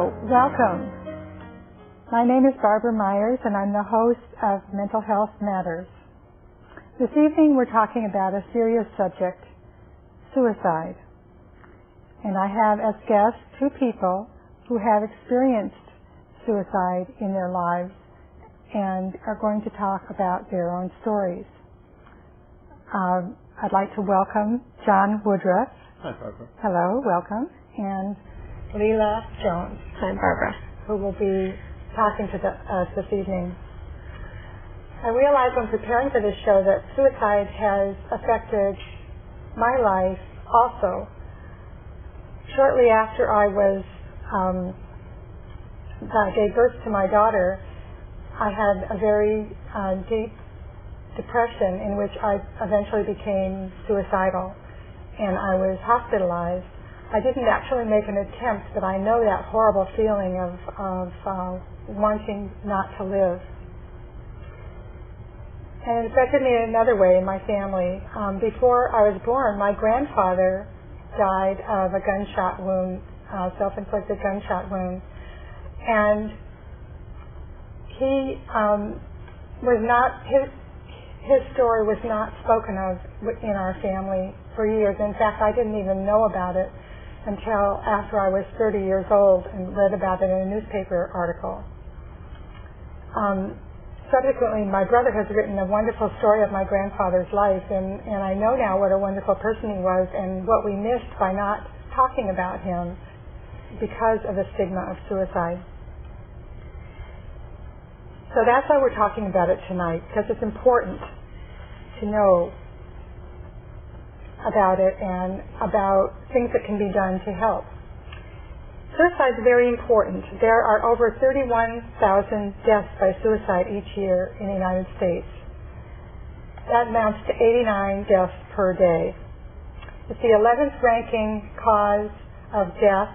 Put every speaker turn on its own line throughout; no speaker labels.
Hello, welcome. My name is Barbara Meyers, and I'm the host of Mental Health Matters. This evening we're talking about a serious subject, suicide. And I have as guests two people who have experienced suicide in their lives and are going to talk about their own stories. I'd like to welcome John Woodruff.
Hi, Barbara.
Hello, welcome. And Leila Jones.
Hi, Barbara.
Who will be talking to us this evening. I realized when preparing for this show that suicide has affected my life also. Shortly after I gave birth to my daughter, I had a very deep depression in which I eventually became suicidal, and I was hospitalized. I didn't actually make an attempt, but I know that horrible feeling of wanting not to live. And it affected me in another way in my family. Before I was born, my grandfather died of a gunshot wound, self-inflicted gunshot wound, and he was not, his story was not spoken of in our family for years. In fact, I didn't even know about it until after I was 30 years old and read about it in a newspaper article. Subsequently, my brother has written a wonderful story of my grandfather's life, and I know now what a wonderful person he was and what we missed by not talking about him because of the stigma of suicide. So that's why we're talking about it tonight, because it's important to know about it and about things that can be done to help. Suicide is very important. There are over 31,000 deaths by suicide each year in the United States. That amounts to 89 deaths per day. It's the 11th ranking cause of death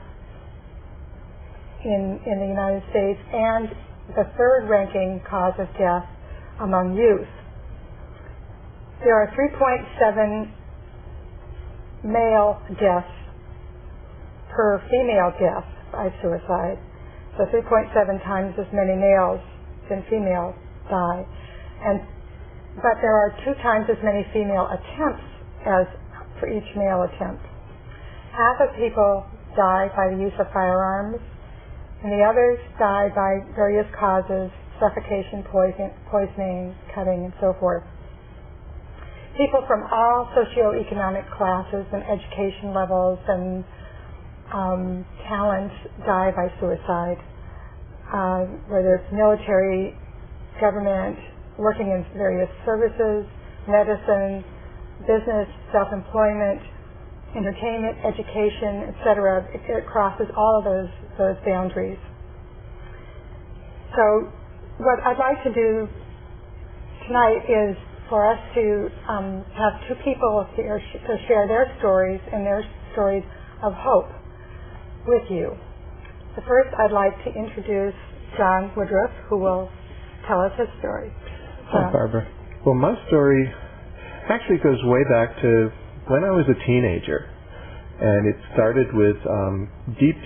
in the United States and the third ranking cause of death among youth. There are 3.7 male deaths per female death by suicide. So 3.7 times as many males than females die. But there are 2 times as many female attempts as for each male attempt. Half of people die by the use of firearms, and the others die by various causes, suffocation, poisoning, cutting, and so forth. People from all socioeconomic classes and education levels and talents die by suicide, whether it's military, government, working in various services, medicine, business, self-employment, entertainment, education, etc. It crosses all of those boundaries. So what I'd like to do tonight is for us to have two people here to share their stories and their stories of hope with you. So first I'd like to introduce John Woodruff, who will tell us his story.
Hi, Barbara. Well, my story actually goes way back to when I was a teenager, and it started with deep,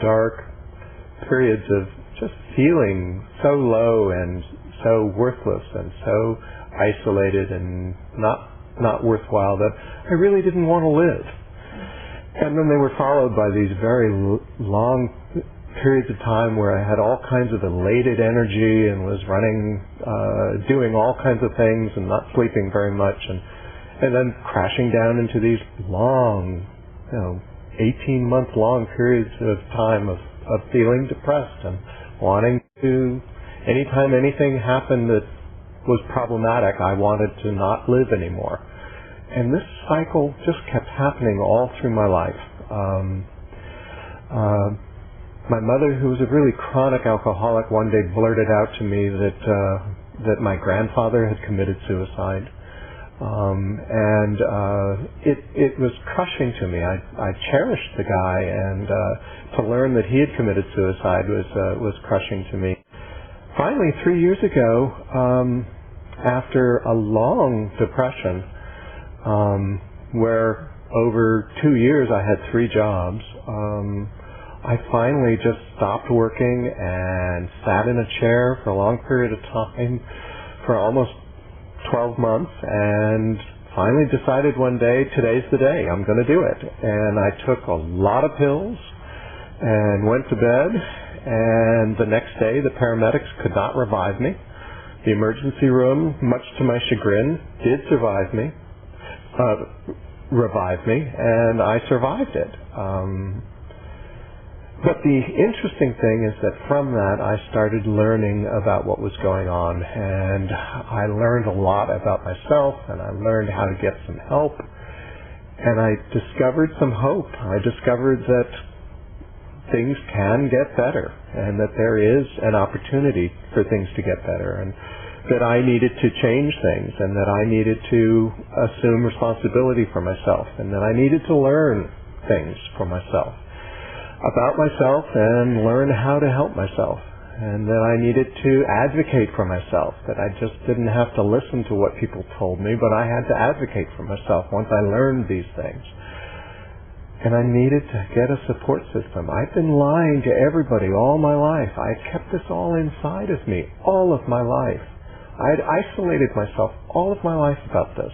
dark periods of just feeling so low and so worthless and so isolated and not worthwhile that I really didn't want to live. And then they were followed by these very long periods of time where I had all kinds of elated energy and was running, doing all kinds of things and not sleeping very much, and then crashing down into these long, 18-month long periods of time of feeling depressed and wanting to, anytime anything happened that was problematic, I wanted to not live anymore. And this cycle just kept happening all through my life. My mother, who was a really chronic alcoholic, one day blurted out to me that my grandfather had committed suicide. It was crushing to me. I cherished the guy, and to learn that he had committed suicide was crushing to me. Finally, 3 years ago, after a long depression, where over 2 years I had 3 jobs, I finally just stopped working and sat in a chair for a long period of time for almost 12 months and finally decided one day, today's the day, I'm going to do it. And I took a lot of pills and went to bed, and the next day the paramedics could not revive me. The emergency room, much to my chagrin, did revive me, and I survived it. But the interesting thing is that from that I started learning about what was going on, and I learned a lot about myself, and I learned how to get some help, and I discovered some hope. I discovered that things can get better, and that there is an opportunity for things to get better, and that I needed to change things, and that I needed to assume responsibility for myself, and that I needed to learn things for myself, about myself, and learn how to help myself, and that I needed to advocate for myself, that I just didn't have to listen to what people told me, but I had to advocate for myself once I learned these things. And I needed to get a support system. I've been lying to everybody all my life. I kept this all inside of me all of my life. I had isolated myself all of my life about this.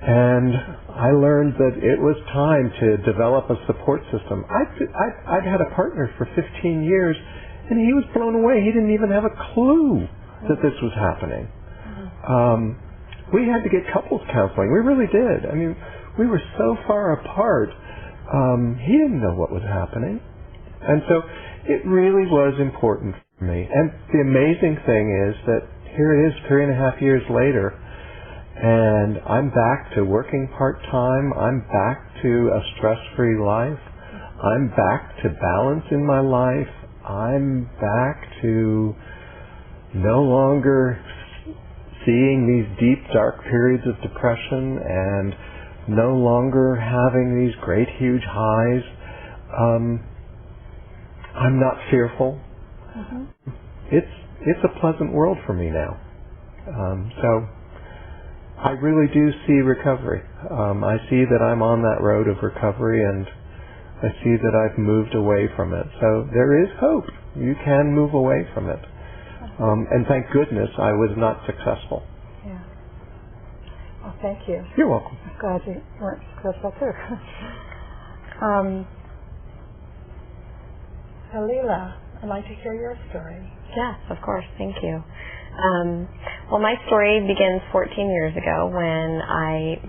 And I learned that it was time to develop a support system. I'd had a partner for 15 years, and he was blown away. He didn't even have a clue that this was happening. We had to get couples counseling. We really did. I mean, we were so far apart. He didn't know what was happening. And so it really was important for me. And the amazing thing is that here it is 3.5 years later, and I'm back to working part-time. I'm back to a stress-free life. I'm back to balance in my life. I'm back to no longer seeing these deep, dark periods of depression, and no longer having these great, huge highs. I'm not fearful. It's a pleasant world for me now. So I really do see recovery. I see that I'm on that road of recovery, and I see that I've moved away from it. So there is hope. You can move away from it. And thank goodness I was not successful.
Yeah. Well, thank you.
You're welcome.
I'm glad you weren't successful too. So Leela, I'd like to hear your story.
Yes, of course. Thank you. Well, my story begins 14 years ago when I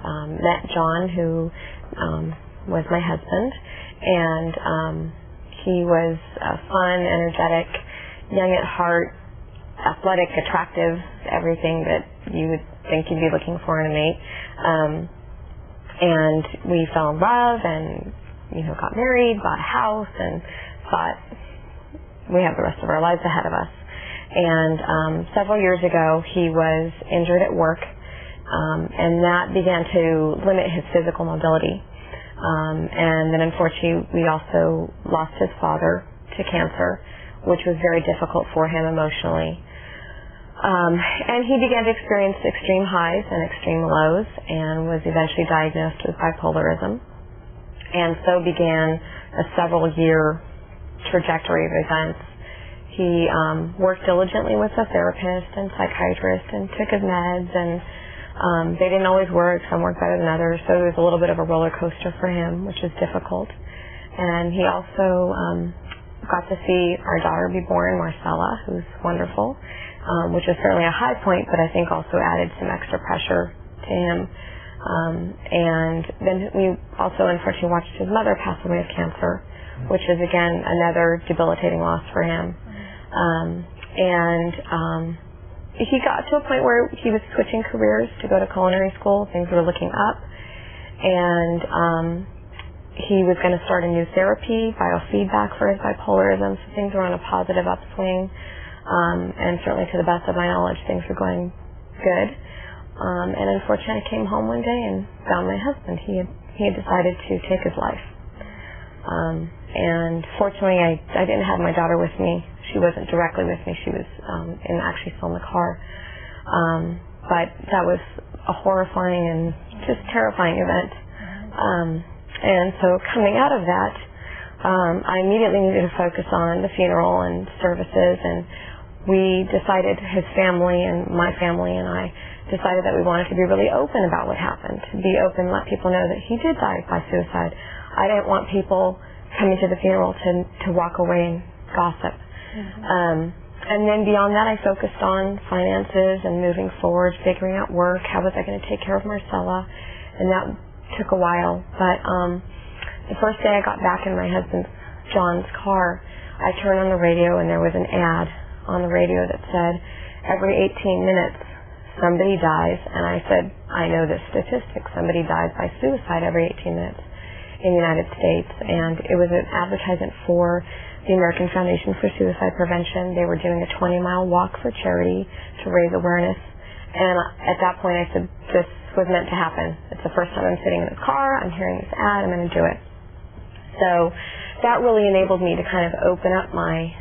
met John, who was my husband, and he was fun, energetic, young at heart, athletic, attractive, everything that you would think you'd be looking for in a mate. And we fell in love, and got married, bought a house, and thought we have the rest of our lives ahead of us. And several years ago, he was injured at work, and that began to limit his physical mobility. And then unfortunately, we also lost his father to cancer, which was very difficult for him emotionally. And he began to experience extreme highs and extreme lows, and was eventually diagnosed with bipolarism. And so began a several-year trajectory of events. He worked diligently with a therapist and psychiatrist and took his meds, and they didn't always work. Some worked better than others, so it was a little bit of a roller coaster for him, which was difficult. And he also got to see our daughter be born, Marcella, who's wonderful, which was certainly a high point, but I think also added some extra pressure to him. And then we also unfortunately watched his mother pass away of cancer, which is again another debilitating loss for him. He got to a point where he was switching careers to go to culinary school. Things were looking up, and he was going to start a new therapy, biofeedback for his bipolarism. So things were on a positive upswing, and certainly to the best of my knowledge, things were going good. And unfortunately, I came home one day and found my husband. He had decided to take his life. And fortunately, I didn't have my daughter with me. She wasn't directly with me. She was actually still in the car. But that was a horrifying and just terrifying event. And so coming out of that, I immediately needed to focus on the funeral and services, and we decided, his family and my family and I decided that we wanted to be really open about what happened, to be open, let people know that he did die by suicide. I didn't want people coming to the funeral to walk away and gossip. And then beyond that, I focused on finances and moving forward, figuring out work, how was I going to take care of Marcella, and that took a while. But the first day I got back in my husband John's car, I turned on the radio and there was an ad on the radio that said, every 18 minutes somebody dies, and I said, I know this statistic, somebody dies by suicide every 18 minutes in the United States, and it was an advertisement for the American Foundation for Suicide Prevention. They were doing a 20-mile walk for charity to raise awareness, and at that point I said, this was meant to happen. It's the first time I'm sitting in this car, I'm hearing this ad, I'm going to do it. So that really enabled me to kind of open up my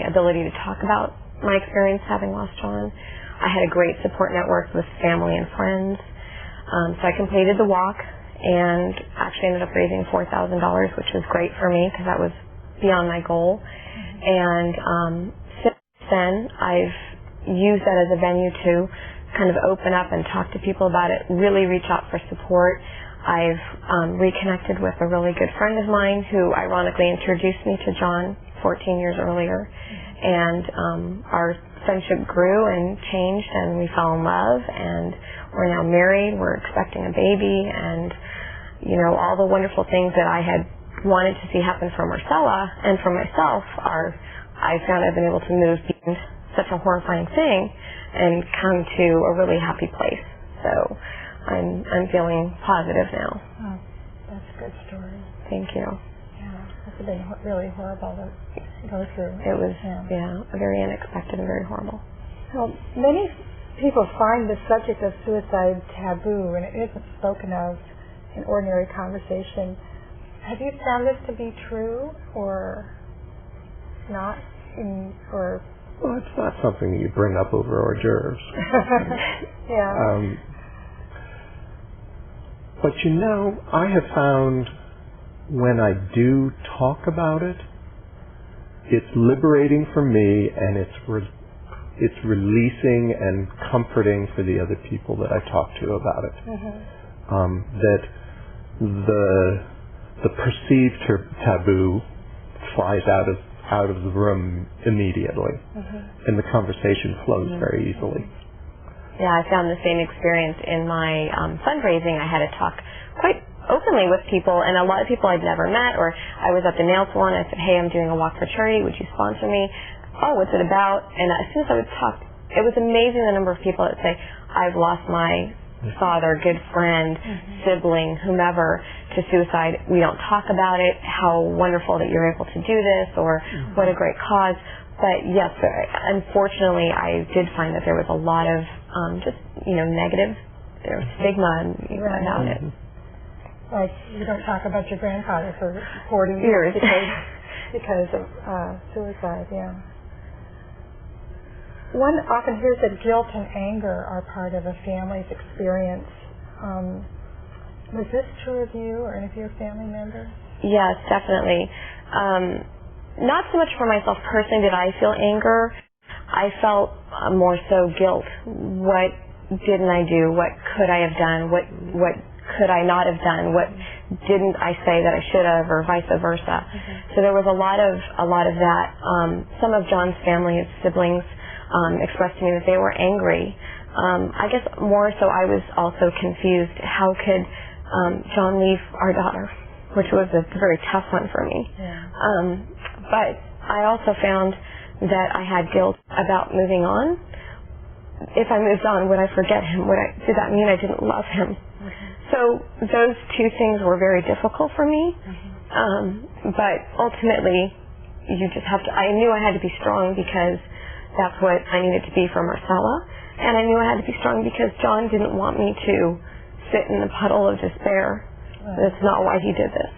ability to talk about my experience having lost John. I had a great support network with family and friends. So I completed the walk and actually ended up raising $4,000, which was great for me because that was beyond my goal. And since then, I've used that as a venue to kind of open up and talk to people about it, really reach out for support. I've reconnected with a really good friend of mine who ironically introduced me to John 14 years earlier. And our friendship grew and changed, and we fell in love, and we're now married, we're expecting a baby, and you know, all the wonderful things that I had wanted to see happen for Marcella and for myself I found I've been able to move beyond such a horrifying thing and come to a really happy place. So I'm feeling positive now.
Oh, that's a good story.
Thank you.
That's been really horrible to go through.
It was, very unexpected and very horrible.
Well, many people find the subject of suicide taboo, and it isn't spoken of in ordinary conversation. Have you found this to be true, or not?
Well, it's not something you bring up over hors d'oeuvres.
Yeah.
But you know, I have found when I do talk about it, it's liberating for me, and it's releasing and comforting for the other people that I talk to about it. That the perceived taboo flies out of the room immediately, and the conversation flows very easily.
Yeah, I found the same experience in my fundraising. I had to talk quite openly with people, and a lot of people I'd never met, or I was at the nail salon, I said, hey, I'm doing a walk for charity, would you sponsor me? Oh, what's it about? And as soon as I would talk, it was amazing the number of people that say, I've lost my father, good friend, sibling, whomever, to suicide. We don't talk about it, how wonderful that you're able to do this, or what a great cause. But yes, unfortunately, I did find that there was a lot of just, negative, there was stigma about it.
Like, you don't talk about your grandfather for 40 years because of suicide, One often hears that guilt and anger are part of a family's experience. Was this true of you or any of your family members?
Yes, definitely. Not so much for myself personally did I feel anger. I felt more so guilt. What didn't I do? What could I have done? What could I not have done? What didn't I say that I should have, or vice versa? So there was a lot of that. Some of John's family, his siblings, expressed to me that they were angry. I guess more so I was also confused. How could John leave our daughter, which was a very tough one for me. But I also found that I had guilt about moving on. If I moved on, would I forget him? Did that mean I didn't love him? So those two things were very difficult for me. But ultimately, you just have to, I knew I had to be strong because that's what I needed to be for Marcella. And I knew I had to be strong because John didn't want me to sit in the puddle of despair. That's not why he did this.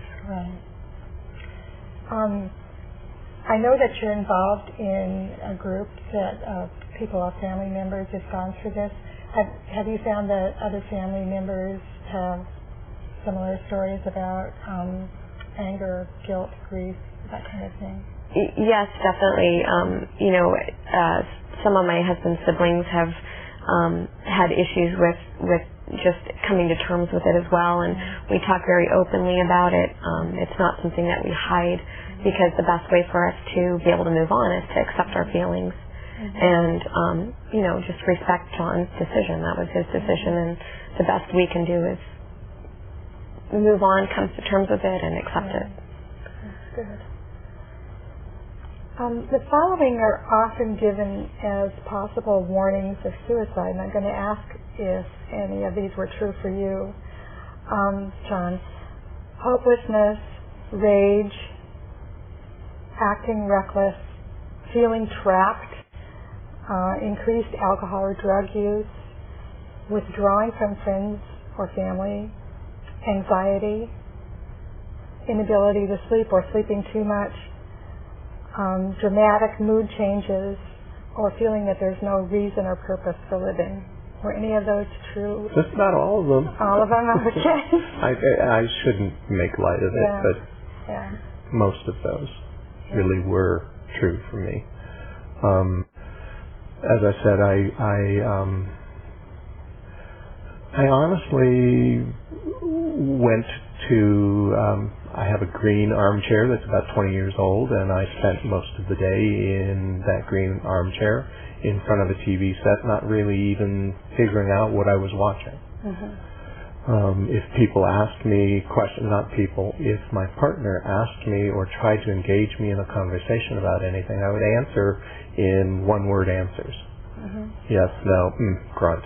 I know that you're involved in a group that people, family members, have gone through this. Have you found that other family members have similar stories about anger, guilt, grief, that kind of thing?
Yes, definitely. Some of my husband's siblings have had issues with just coming to terms with it as well, and we talk very openly about it. It's not something that we hide, because the best way for us to be able to move on is to accept our feelings and just respect John's decision. That was his decision, and the best we can do is move on, come to terms with it, and accept it.
Good. The following are often given as possible warnings of suicide, and I'm going to ask if any of these were true for you, John. Hopelessness, rage, acting reckless, feeling trapped, increased alcohol or drug use, withdrawing from friends or family, anxiety, inability to sleep or sleeping too much, dramatic mood changes, or feeling that there's no reason or purpose for living. Were any of those true?
Just about all of them.
All of them? Okay.
I shouldn't make light of it, but most of those really were true for me. As I said, I honestly went to, I have a green armchair that's about 20 years old, and I spent most of the day in that green armchair in front of a TV set, not really even figuring out what I was watching. If people asked me questions, if my partner asked me or tried to engage me in a conversation about anything, I would answer in one-word answers. Yes, no, grunt.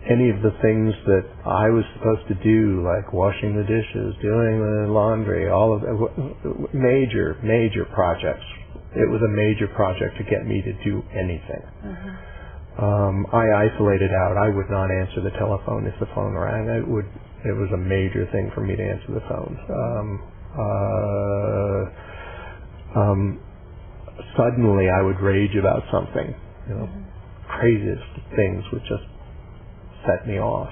Any of the things that I was supposed to do, like washing the dishes, doing the laundry, all of major projects. It was a major project to get me to do anything. I isolated out. I would not answer the telephone if the phone rang. It was a major thing for me to answer the phone. Suddenly I would rage about something. Craziest things would just set me off.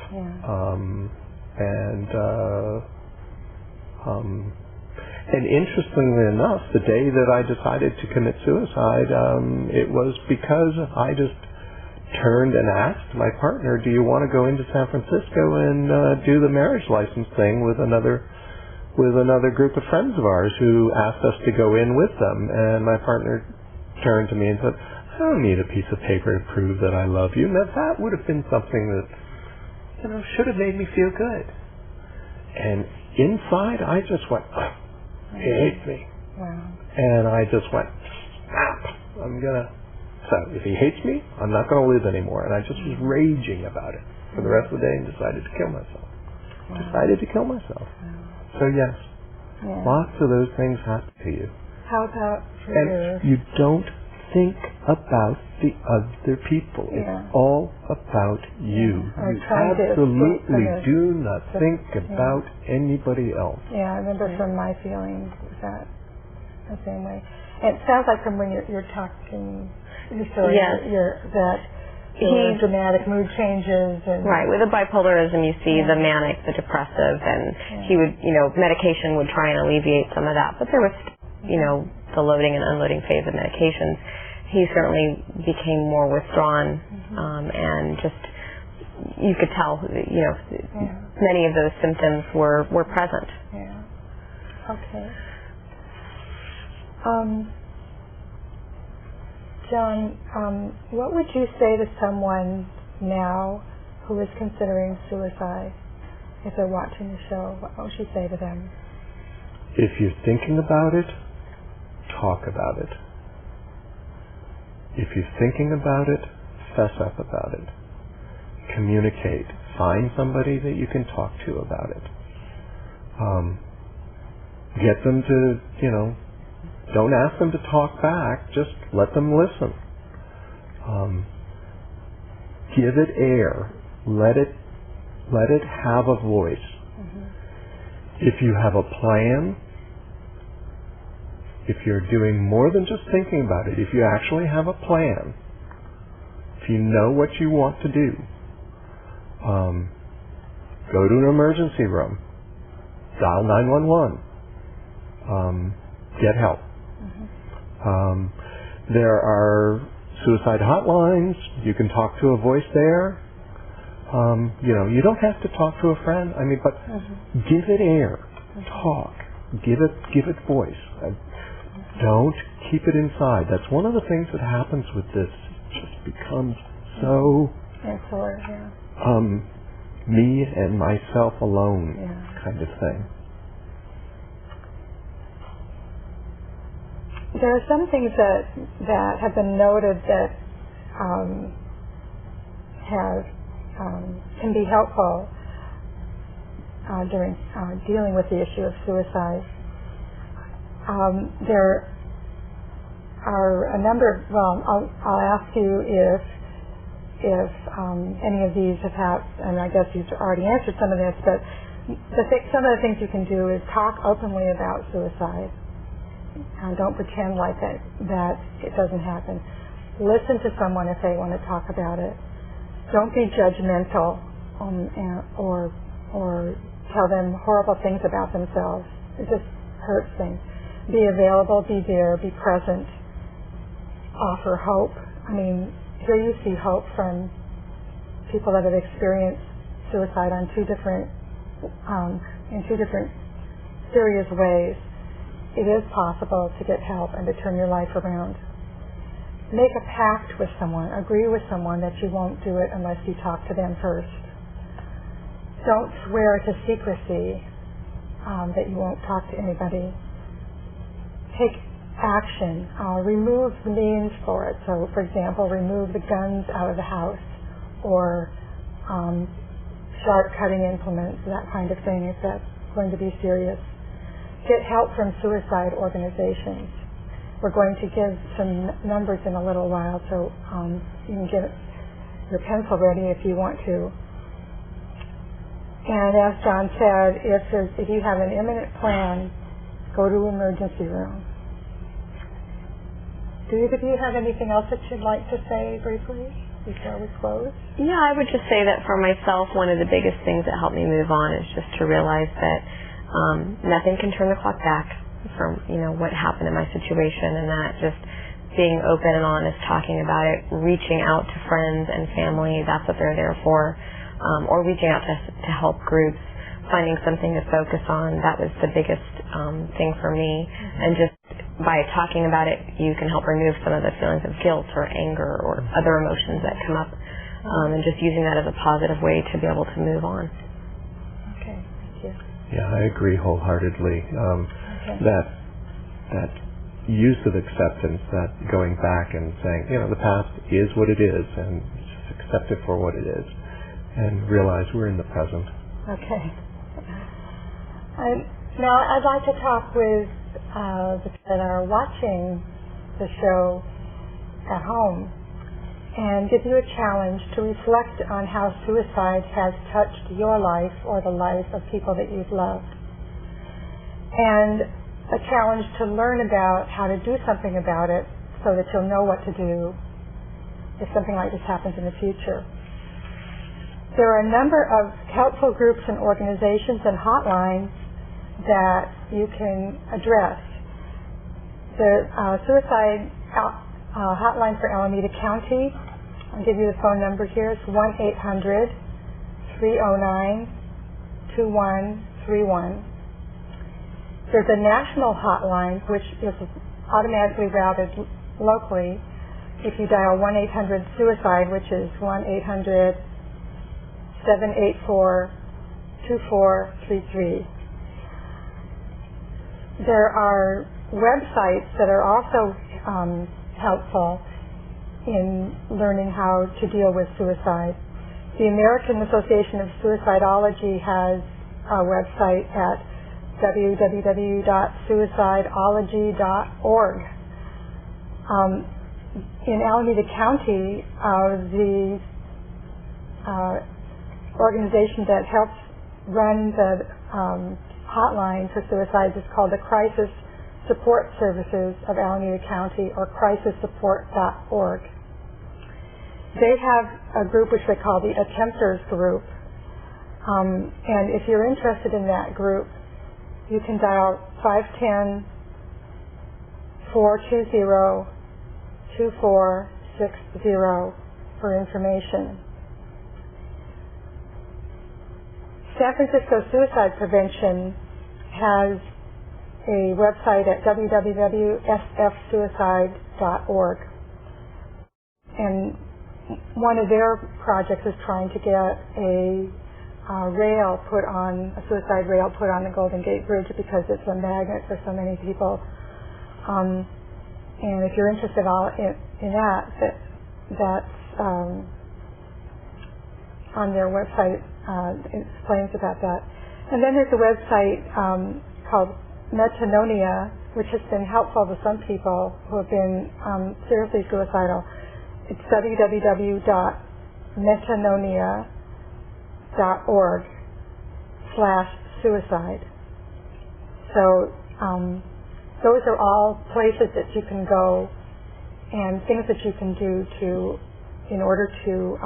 And interestingly enough, the day that I decided to commit suicide, it was because I just turned and asked my partner, do you want to go into San Francisco and do the marriage license thing with another group of friends of ours who asked us to go in with them? And my partner turned to me and said, I don't need a piece of paper to prove that I love you. Now that would have been something that should have made me feel good. And inside I just went, he hates me. And I just went, snap, so if he hates me, I'm not going to live anymore. And I just was raging about it for the rest of the day and decided to kill myself. So yes, lots of those things happen to you.
How about for
and you don't think about the other people. It's all about you. You absolutely do not think about anybody else.
I remember from my feelings that the same way. It sounds like from when you're talking, your story, that there were dramatic mood changes. And
right, with the bipolarism you see the manic, the depressive, and he would, medication would try and alleviate some of that. But there was, the loading and unloading phase of medications. He certainly became more withdrawn, and just, you could tell, many of those symptoms were present.
Okay. John, what would you say to someone now who is considering suicide? If they're watching the show, what would you say to them?
If you're thinking about it, talk about it. If you're thinking about it, fess up about it. Communicate. Find somebody that you can talk to about it. Get them to, don't ask them to talk back, just let them listen. Give it air. Let it have a voice. If you have a plan, if you're doing more than just thinking about it, if you actually have a plan, if you know what you want to do, Go to an emergency room. Dial 911. Get help. There are suicide hotlines. You can talk to a voice there. You don't have to talk to a friend. I mean, but give it air. Talk. Give it voice. Don't keep it inside. That's one of the things that happens with this. It just becomes so me and myself alone kind of thing.
There are some things that have been noted that can be helpful during dealing with the issue of suicide. There are a number of, I'll ask you if any of these have had, and I guess you've already answered some of this, but some of the things you can do is talk openly about suicide. Don't pretend like that it doesn't happen. Listen to someone if they want to talk about it. Don't be judgmental or tell them horrible things about themselves. It just hurts things. Be available, be there, be present. Offer hope. I mean, here you see hope from people that have experienced suicide in two different serious ways. It is possible to get help and to turn your life around. Make a pact with someone. Agree with someone that you won't do it unless you talk to them first. Don't swear to secrecy that you won't talk to anybody. Take action. Remove the means for it. So, for example, remove the guns out of the house or sharp cutting implements, that kind of thing, if that's going to be serious. Get help from suicide organizations. We're going to give some numbers in a little while, so you can get your pencil ready if you want to. And as John said, if you have an imminent plan, go to an emergency room. Do either of you have anything else that you'd like to say briefly before we close?
Yeah, I would just say that for myself, one of the biggest things that helped me move on is just to realize that nothing can turn the clock back from what happened in my situation, and that just being open and honest, talking about it, reaching out to friends and family, that's what they're there for, or reaching out to help groups, finding something to focus on, that was the biggest thing for me. And just by talking about it, you can help remove some of the feelings of guilt or anger or other emotions that come up, and just using that as a positive way to be able to move on.
Okay, thank you.
Yeah, I agree wholeheartedly. That use of acceptance, that going back and saying, the past is what it is, and just accept it for what it is, and realize we're in the present.
Okay. Now, I'd like to talk with the people that are watching the show at home and give you a challenge to reflect on how suicide has touched your life or the life of people that you've loved. And a challenge to learn about how to do something about it so that you'll know what to do if something like this happens in the future. There are a number of helpful groups and organizations and hotlines that you can address. The suicide hotline for Alameda County, I'll give you the phone number here. It's 1-800-309-2131. There's a national hotline which is automatically routed locally if you dial 1-800-SUICIDE, which is 1-800-784-2433. There are websites that are also helpful in learning how to deal with suicide. The American Association of Suicidology has a website at www.suicidology.org. In Alameda County, the organization that helps run the hotline for suicides is called the Crisis Support Services of Alameda County, or crisissupport.org. They have a group which they call the Attempters Group. And if you're interested in that group, you can dial 510-420-2460 for information. San Francisco Suicide Prevention has a website at www.sfsuicide.org. And one of their projects is trying to get a suicide rail put on the Golden Gate Bridge because it's a magnet for so many people. And if you're interested in that's on their website. It explains about that. And then there's a website called Metanonia, which has been helpful to some people who have been seriously suicidal. It's www.metanonia.org/suicide. So those are all places that you can go and things that you can do in order to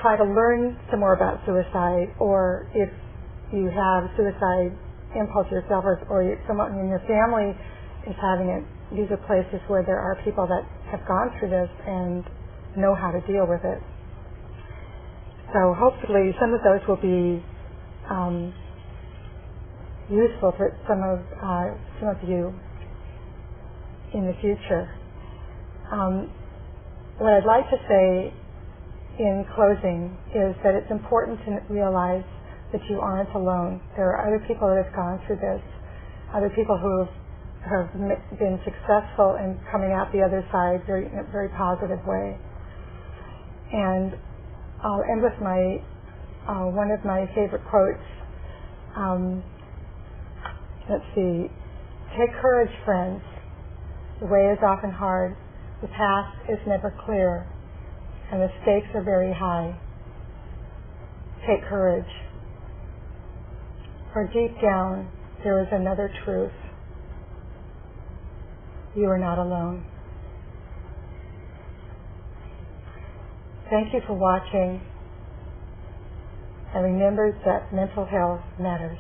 try to learn some more about suicide, or if you have suicide impulse yourself, or someone in your family is having it, these are places where there are people that have gone through this and know how to deal with it. So hopefully some of those will be useful for some of you in the future. What I'd like to say in closing is that it's important to realize that you aren't alone. There are other people that have gone through this, other people who have been successful in coming out the other side in a very positive way. And I'll end with one of my favorite quotes. Let's see. Take courage, friends. The way is often hard. The path is never clear, and the stakes are very high. Take courage. For deep down, there is another truth. You are not alone. Thank you for watching, and remember that mental health matters.